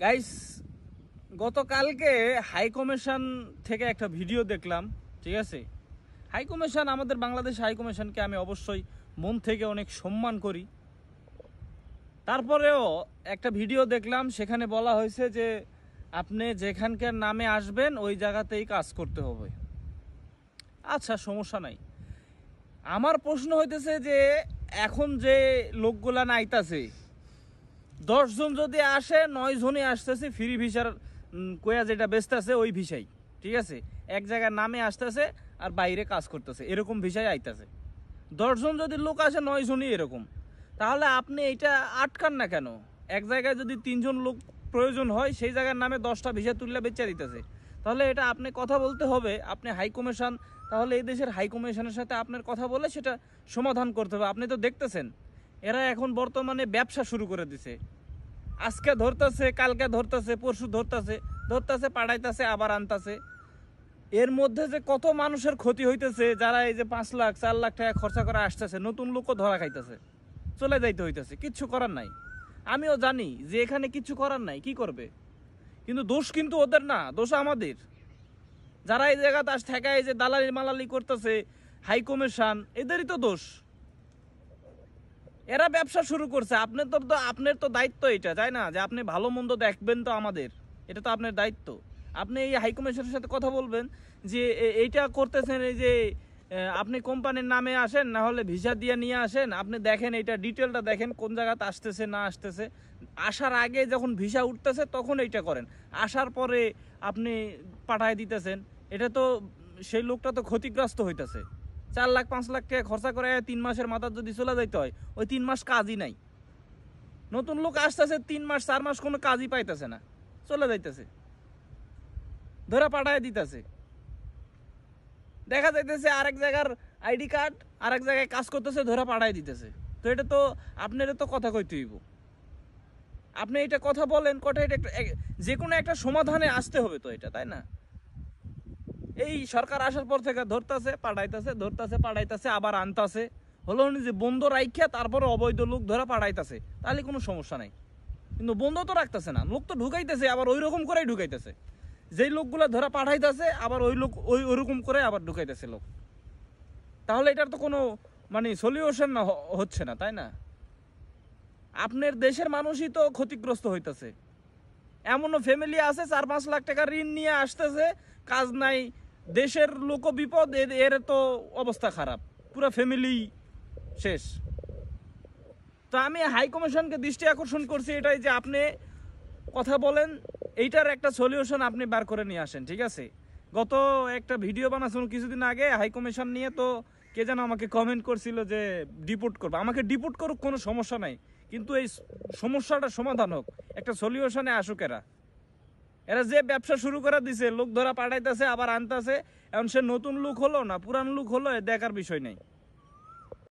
Guys, গতকালকে high commission থেকে একটা ভিডিও দেখলাম। ঠিক আছে, হাই কমিশন, আমাদের বাংলাদেশ হাই কমিশনকে আমি অবশ্যই মন থেকে অনেক সম্মান করি। তারপরেও একটা ভিডিও দেখলাম, সেখানে বলা হয়েছে যে আপনি যেখানকার নামে আসবেন ওই জায়গাতেই কাজ করতে হবে। আচ্ছা, সমস্যা নাই। আমার প্রশ্ন হইতেছে যে এখন যে লোকগুলা নাইতাছে, 10 জন যদি আসে, 9 জনই আসতেছে ফ্রি ভিসার কোয়া যেটা বেচতেছে ওই ভিসাই। ঠিক আছে, এক জায়গায় নামে আসতেছে আর বাইরে কাজ করতেছে, এরকম ভিসাই আইতাছে। 10 জন যদি লোক আসে, 9 জনই এরকম। তাহলে আপনি এইটা আটকান না কেন? এক জায়গায় যদি 3 জন লোক প্রয়োজন হয়, সেই জায়গার নামে 10টা ভিসা তুললে বেচা দিতেছে। তাহলে এটা আপনি কথা বলতে হবে, আপনি হাই কমিশন, তাহলে এই দেশের হাই কমিশনের সাথে আপনার কথা বলে সেটা সমাধান করতে হবে। আপনি তো দেখতেছেন এরা এখন বর্তমানে ব্যবসা শুরু করে দিছে। আজকে ধরতেছে, কালকে ধরতেছে, পরশু ধরতেছে পাঠাইতেছে, আবার আনতেছে। এর মধ্যে যে কত মানুষের ক্ষতি হইতেছে, যারা এই যে 5 লাখ 4 লাখ টাকা খরচা করে আসতেছে, নতুন লোকও ধরা খাইতেছে, চলে যাইতে হইতেছে, কিচ্ছু করার নাই। আমিও জানি যে এখানে কিছু করার নাই, কি করবে? কিন্তু দোষ কিন্তু ওদের না, দোষ আমাদের। যারা এই জায়গাতে আস ঠেকায় যে দালালি মালালি করতেছে, হাই কমিশন, এদেরই তো দোষ। এরা ব্যবসা শুরু করছে। আপনার তো দায়িত্ব এটা, তাই না? যে আপনি ভালো মন্দ দেখবেন, তো আমাদের এটা তো আপনার দায়িত্ব। আপনি এই হাই কমিশনের সাথে কথা বলবেন যে এইটা করতেছেন, এই যে আপনি কোম্পানির নামে আসেন, না হলে ভিসা দিয়ে নিয়ে আসেন, আপনি দেখেন এইটা ডিটেলটা দেখেন, কোন জায়গাতে আসতেছে না আসতেছে। আসার আগে যখন ভিসা উঠতেছে তখন এইটা করেন, আসার পরে আপনি পাঠায় দিতেছেন। এটা তো সেই লোকটা তো ক্ষতিগ্রস্ত হইতেছে। 4 লাখ 5 লাখ টাকা খরচা করে 3 মাসের মাথার যদি চলে যাইতে হয়, ওই 3 মাস কাজই নাই। নতুন লোক আসতেছে, 3 মাস 4 মাস কোনো কাজই পাইতেছে না, চলে যাইতেছে, ধরে পাঠায় দিতেছে। দেখা যাইতেছে আরেক জায়গার আইডি কার্ড, আরেক জায়গায় কাজ করতেছে, ধরে পাঠায় দিতেছে। তো এটা তো আপনার তো কথা কইতে হইব। আপনি এটা কথা বলেন, এটা যে কোনো একটা সমাধানে আসতে হবে তো এটা, তাই না? এই সরকার আসার পর থেকে ধরতেছে পাঠাইতেছে, আবার আনতেছে। হলো যে বন্ধ রাইখা তারপরে অবৈধ লোক ধরে পাঠাইতেছে, তাহলে কোনো সমস্যা নাই। কিন্তু বন্ধ তো রাখতেছে না, লোক তো ঢুকাইতেছে, আবার ওই রকম করেই ঢুকাইতেছে। যেই লোকগুলো ধরা পাঠাইতেছে, আবার ওই লোক ওইরকম করে আবার ঢুকাইতেছে লোক। তাহলে এটার তো কোনো সলিউশন না হচ্ছে না, তাই না? আপনার দেশের মানুষই তো ক্ষতিগ্রস্ত হইতেছে। এমনও ফ্যামিলি আছে 4-5 লাখ টাকা ঋণ নিয়ে আসতেছে, কাজ নাই, দেশের লোক বিপদ, এর তো অবস্থা খারাপ, পুরো ফ্যামিলি শেষ। তো আমি হাই কমিশনকে দৃষ্টি আকর্ষণ করছি এটাই, যে আপনি কথা বলেন, এইটার একটা সলিউশন আপনি বার করে নিয়ে আসেন। ঠিক আছে, গত একটা ভিডিও বানাচ্ছিলাম কিছুদিন আগে হাই কমিশন নিয়ে, তো কে যেন আমাকে কমেন্ট করছিল যে ডিপোর্ট করবো। আমাকে ডিপোর্ট করুক, কোনো সমস্যা নাই, কিন্তু এই সমস্যাটা সমাধান হোক, একটা সলিউশনে আসুক। এরা যে ব্যবসা শুরু করে দিছে, লোক ধরা পাঠাইতেছে, আবার আনতেছে। এখন সে নতুন লোক হলো না পুরান লোক হলো, দেখার বিষয় নেই।